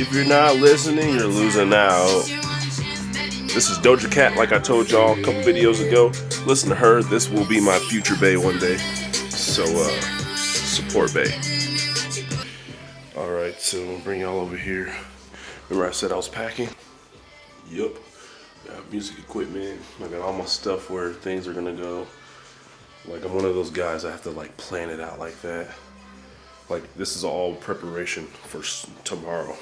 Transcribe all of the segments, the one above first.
If you're not listening, you're losing out. This is Doja Cat, like I told y'all a couple videos ago. Listen to her. This will be my future bae one day. So, support bae. Alright, so I'm going to bring y'all over here. Remember I said I was packing? Yup. Got music equipment. I got all my stuff where things are going to go. Like, I'm one of those guys, I have to, like, plan it out like that. Like, this is all preparation for tomorrow.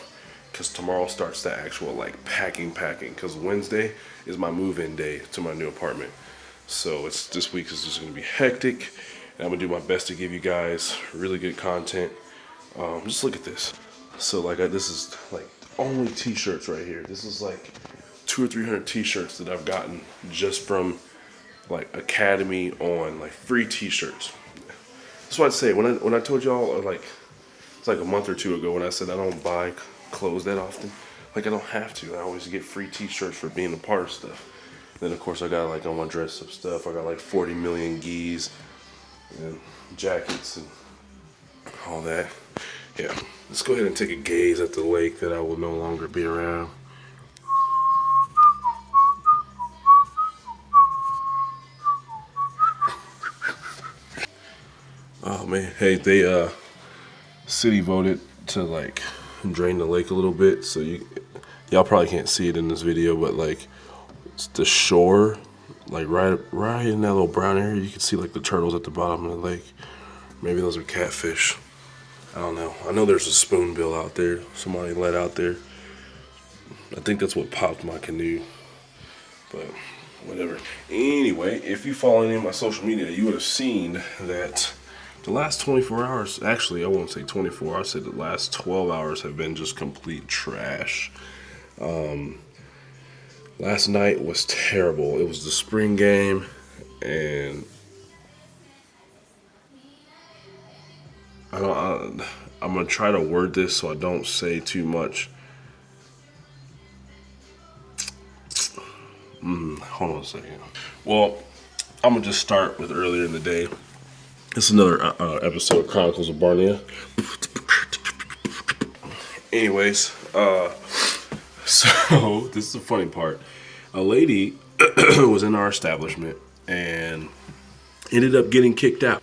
Because tomorrow starts the actual like packing. Because Wednesday is my move-in day to my new apartment. So this week is just gonna be hectic, and I'm gonna do my best to give you guys really good content. Just look at this. So like this is like only t-shirts right here. This is like 200 or 300 t-shirts that I've gotten just from like Academy on, like free t-shirts. That's what I'd say when I told y'all like it's like a month or two ago when I said I don't buy clothes that often. Like I don't have to. I always get free t-shirts for being a part of stuff. Then of course I got like on my dress up stuff. I got like 40 million gis and jackets and all that. Yeah. Let's go ahead and take a gaze at the lake that I will no longer be around. Oh man, hey, they city voted to like drain the lake a little bit, so y'all probably can't see it in this video, but like it's the shore, like right in that little brown area, you can see like the turtles at the bottom of the lake. Maybe those are catfish. I don't know. I know there's a spoonbill out there. Somebody let out there. I think that's what popped my canoe, but whatever. Anyway, if you follow any of my social media, you would have seen that the last 24 hours, actually, I won't say 24, I said the last 12 hours have been just complete trash. Last night was terrible. It was the spring game, and I'm going to try to word this so I don't say too much. Hold on a second. Well, I'm going to just start with earlier in the day. It's another episode of Chronicles of Bar-nia. Anyways, so this is the funny part. A lady was in our establishment and ended up getting kicked out.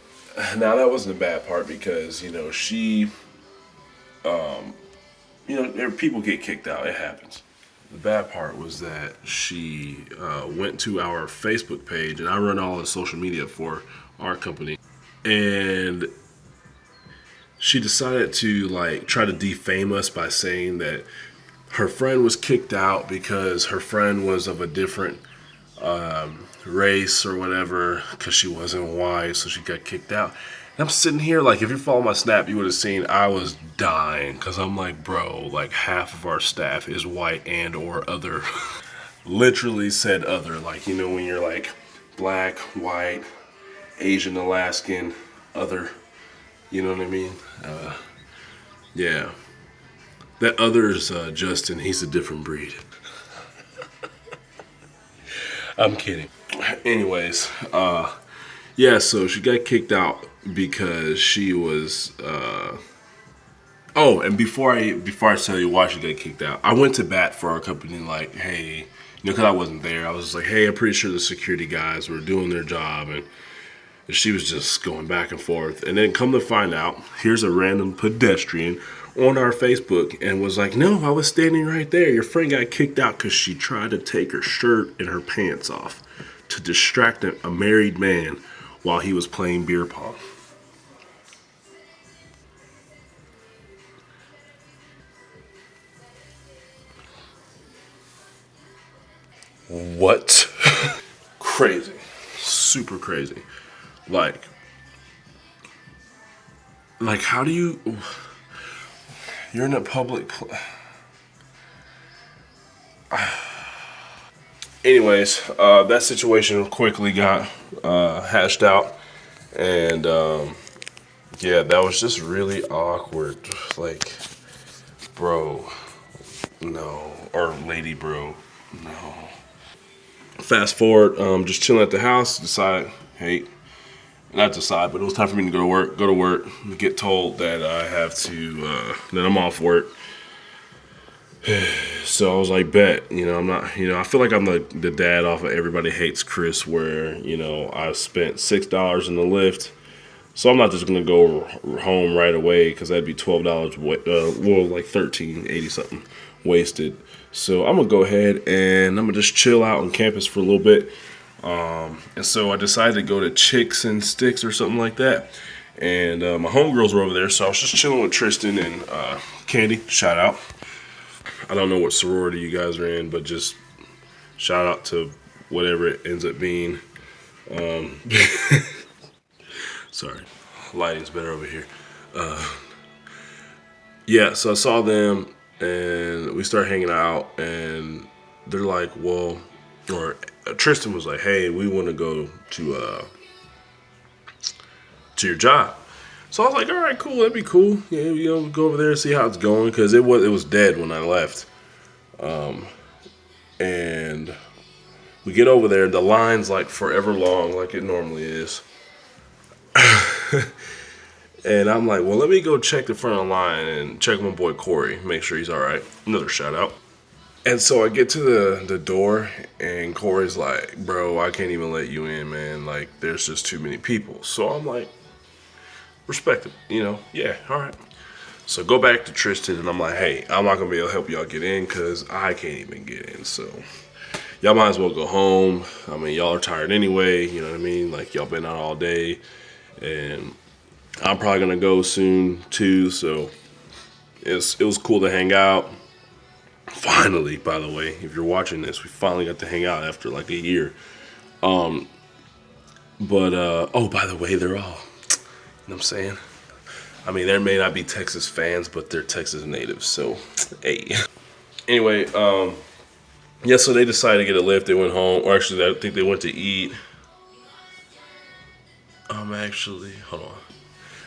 Now that wasn't a bad part because, she, people get kicked out. It happens. The bad part was that she went to our Facebook page, and I run all the social media for our company. And she decided to like try to defame us by saying that her friend was kicked out because her friend was of a different race or whatever, because she wasn't white, so she got kicked out. And I'm sitting here like, if you follow my snap, you would have seen I was dying, because I'm like, bro, like half of our staff is white and or other. Literally said other, like, when you're like black, white, Asian, Alaskan, other, you know what I mean? Yeah. That other's Justin, he's a different breed. I'm kidding. Anyways, yeah, so she got kicked out because she was, oh, and before I tell you why she got kicked out, I went to bat for our company, like, hey, because I wasn't there, I was just like, hey, I'm pretty sure the security guys were doing their job, and she was just going back and forth. And then come to find out, here's a random pedestrian on our Facebook and was like, no, I was standing right there. Your friend got kicked out because she tried to take her shirt and her pants off to distract a married man while he was playing beer pong. What? Crazy. Super crazy. Like how do you're in a public anyways, that situation quickly got hashed out, and yeah, that was just really awkward. Like, bro, no, or lady, bro, no. Fast forward, just chilling at the house, decide, hey, not decide, but it was time for me to go to work, get told that I have to, that I'm off work. So I was like, bet, I'm not, I feel like I'm the dad off of Everybody Hates Chris, where, I spent $6 in the Lyft. So I'm not just going to go home right away, because that'd be $12, well, like $13.80 something wasted. So I'm going to go ahead and I'm going to just chill out on campus for a little bit. And so I decided to go to Chicks and Sticks or something like that. And my homegirls were over there, so I was just chilling with Tristan and Candy. Shout out. I don't know what sorority you guys are in, but just shout out to whatever it ends up being. Sorry, lighting's better over here. Yeah, so I saw them and we started hanging out, and they're like, well, or Tristan was like, hey, we want to go to your job. So I was like, all right, cool, that'd be cool. Yeah, go over there and see how it's going, because it was dead when I left. And we get over there, the line's like forever long, like it normally is. And I'm like, well, let me go check the front of the line and check my boy Corey, make sure he's all right. Another shout out. And so I get to the door, and Corey's like, bro, I can't even let you in, man. Like, there's just too many people. So I'm like, respect it, yeah, all right. So go back to Tristan, and I'm like, hey, I'm not going to be able to help y'all get in because I can't even get in. So y'all might as well go home. I mean, y'all are tired anyway, you know what I mean? Like, y'all been out all day, and I'm probably going to go soon too. So it was cool to hang out. Finally, by the way, if you're watching this, we finally got to hang out after like a year. Oh, by the way, they're all, you know what I'm saying? I mean, there may not be Texas fans, but they're Texas natives, so, hey. Anyway, yeah, so they decided to get a lift. They went home, or actually, I think they went to eat. Hold on.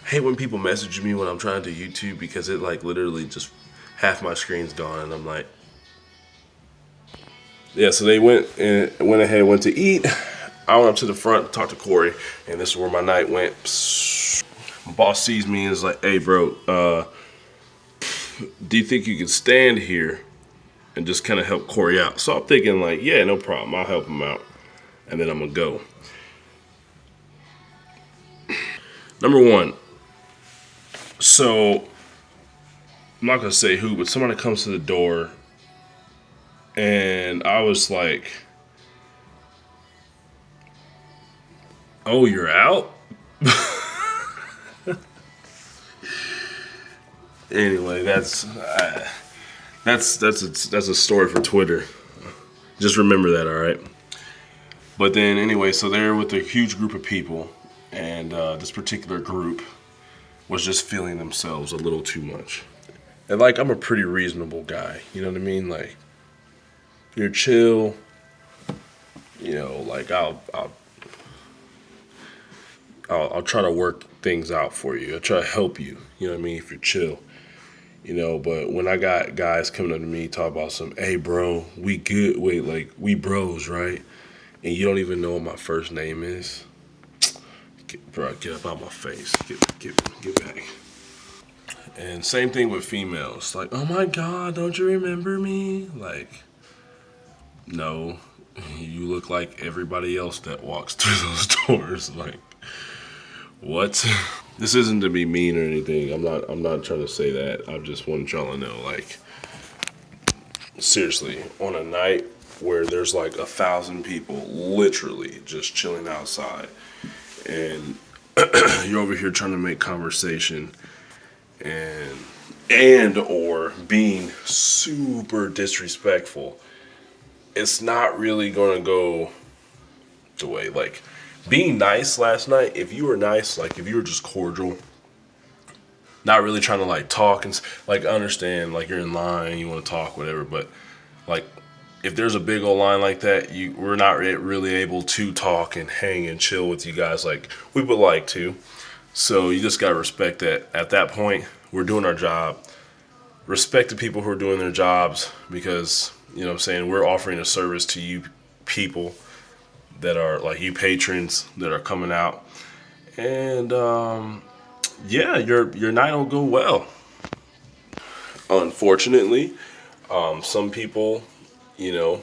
I hate when people message me when I'm trying to do YouTube, because it, like, literally just half my screen's gone, and I'm like, yeah, so they went to eat. I went up to the front, talked to Corey, and this is where my night went. My boss sees me and is like, hey, bro, do you think you can stand here and just kind of help Corey out? So I'm thinking, like, yeah, no problem. I'll help him out, and then I'm going to go. Number one, so I'm not going to say who, but somebody comes to the door, and I was like, oh, you're out? Anyway, that's a story for Twitter. Just remember that, all right? But then, anyway, so they're with a huge group of people, and this particular group was just feeling themselves a little too much. And, like, I'm a pretty reasonable guy, you know what I mean? Like, you're chill, like, I'll try to work things out for you. I'll try to help you, you know what I mean, if you're chill. But when I got guys coming up to me talk about some, hey, bro, we good, wait, like, we bros, right? And you don't even know what my first name is. Bro, get up out my face. Get back. And same thing with females. Like, oh my God, don't you remember me? Like, no, you look like everybody else that walks through those doors. Like, what? This isn't to be mean or anything. I'm not trying to say that. I just want y'all to know, like, seriously, on a night where there's like 1,000 people literally just chilling outside, and you're over here trying to make conversation and or being super disrespectful, it's not really gonna go the way. Like, being nice last night, if you were nice, like if you were just cordial, not really trying to like talk and like, I understand, like, you're in line, you want to talk, whatever, but like, if there's a big old line like that, we're not really able to talk and hang and chill with you guys like we would like to. So you just gotta respect that. At that point, we're doing our job. Respect the people who are doing their jobs, because you know what I'm saying, we're offering a service to you people that are like you patrons that are coming out, and yeah, your night will go well. Unfortunately, some people, you know,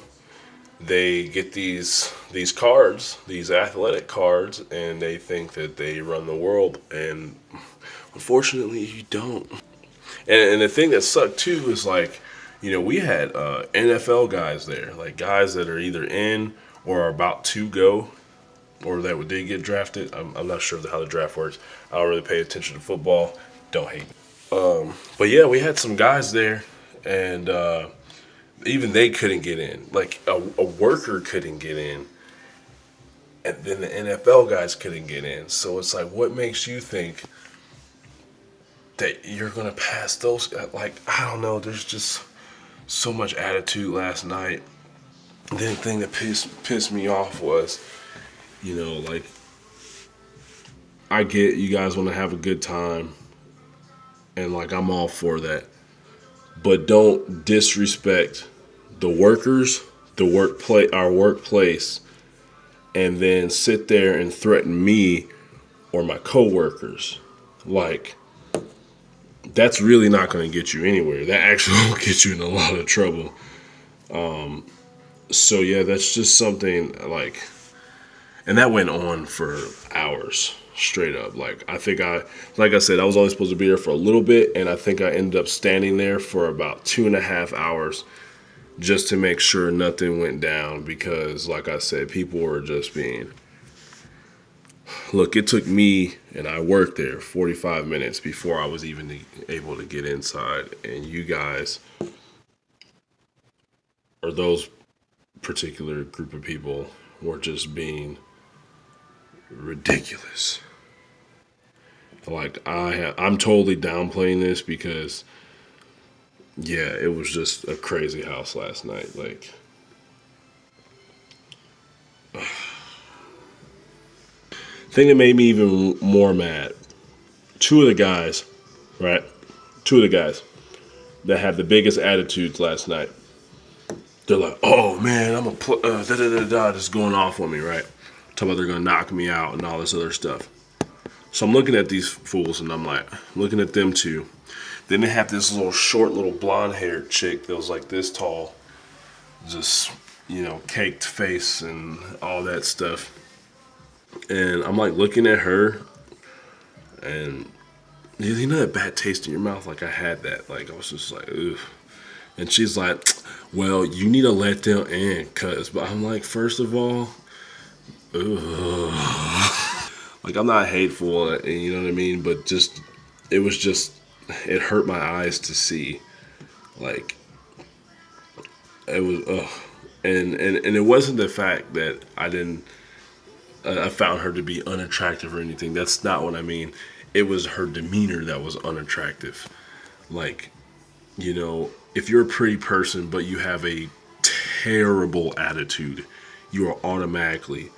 they get these cards, these athletic cards, and they think that they run the world, and unfortunately, you don't. And the thing that sucked too is like, you know, we had NFL guys there, like guys that are either in or are about to go, or that did get drafted. I'm not sure how the draft works. I don't really pay attention to football. Don't hate me. But yeah, we had some guys there, and even they couldn't get in. Like a worker couldn't get in, and then the NFL guys couldn't get in. So it's like, what makes you think that you're gonna pass those? Like, I don't know. There's just so much attitude last night. The thing that pissed me off was, you know, like, I get you guys want to have a good time, and like I'm all for that, but don't disrespect the workers, our workplace, and then sit there and threaten me or my coworkers. Like, that's really not going to get you anywhere. That actually will get you in a lot of trouble. So yeah, that's just something like, and that went on for hours straight up. Like I said, I was only supposed to be there for a little bit, and I think I ended up standing there for about 2.5 hours just to make sure nothing went down, because like I said, people were just being, look, it took me, and I worked there 45 minutes before I was even able to get inside, and you guys, or those particular group of people, were just being ridiculous. Like, I'm totally downplaying this because, yeah, it was just a crazy house last night. Like, thing that made me even more mad, two of the guys, right? Two of the guys that had the biggest attitudes last night. They're like, oh man, I'm a just going off on me, right? Talking about they're gonna knock me out and all this other stuff. So I'm looking at these fools, and I'm like, looking at them too. Then they have this little short, little blonde-haired chick that was like this tall, just, you know, caked face and all that stuff. And I'm like looking at her, and you know that bad taste in your mouth? Like, I had that. Like, I was just like, ugh. And she's like, well, you need to let them in, cuz. But I'm like, first of all, ugh. Like, I'm not hateful, you know what I mean? But just, it hurt my eyes to see. Like, it was, ugh. And it wasn't the fact that I found her to be unattractive or anything. That's not what I mean. It was her demeanor that was unattractive. Like, you know, if you're a pretty person but you have a terrible attitude, you are automatically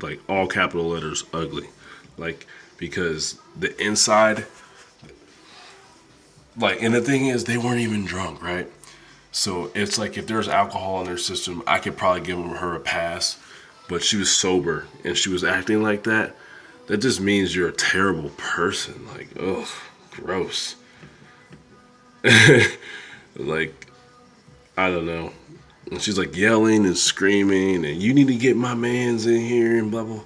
like all capital letters, ugly. Like, because the inside, like, and the thing is, they weren't even drunk, right? So it's like, if there's alcohol in their system, I could probably give her a pass. But she was sober and she was acting like that. That just means you're a terrible person. Like, ugh, gross. Like, I don't know. And she's like yelling and screaming, and you need to get my mans in here and blah, blah.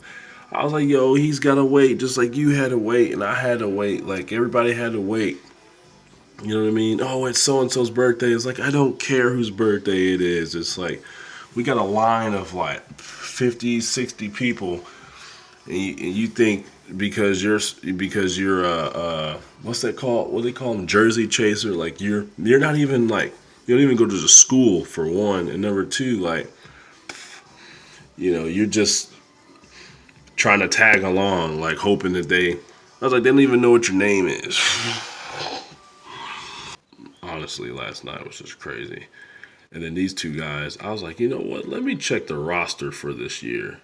I was like, yo, he's got to wait just like you had to wait and I had to wait. Like, everybody had to wait. You know what I mean? Oh, it's so-and-so's birthday. It's like, I don't care whose birthday it is. It's like, we got a line of like 50, 60 people, and you think because you're what's that called? What do they call them? Jersey chaser. Like, you're not even, like, you don't even go to the school, for one, and number two, like, you know, you're just trying to tag along, like, hoping that I was like, they don't even know what your name is. Honestly, last night was just crazy. And then these two guys, I was like, you know what? Let me check the roster for this year.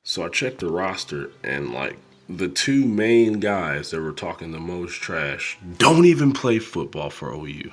So I checked the roster, and like the two main guys that were talking the most trash don't even play football for OU.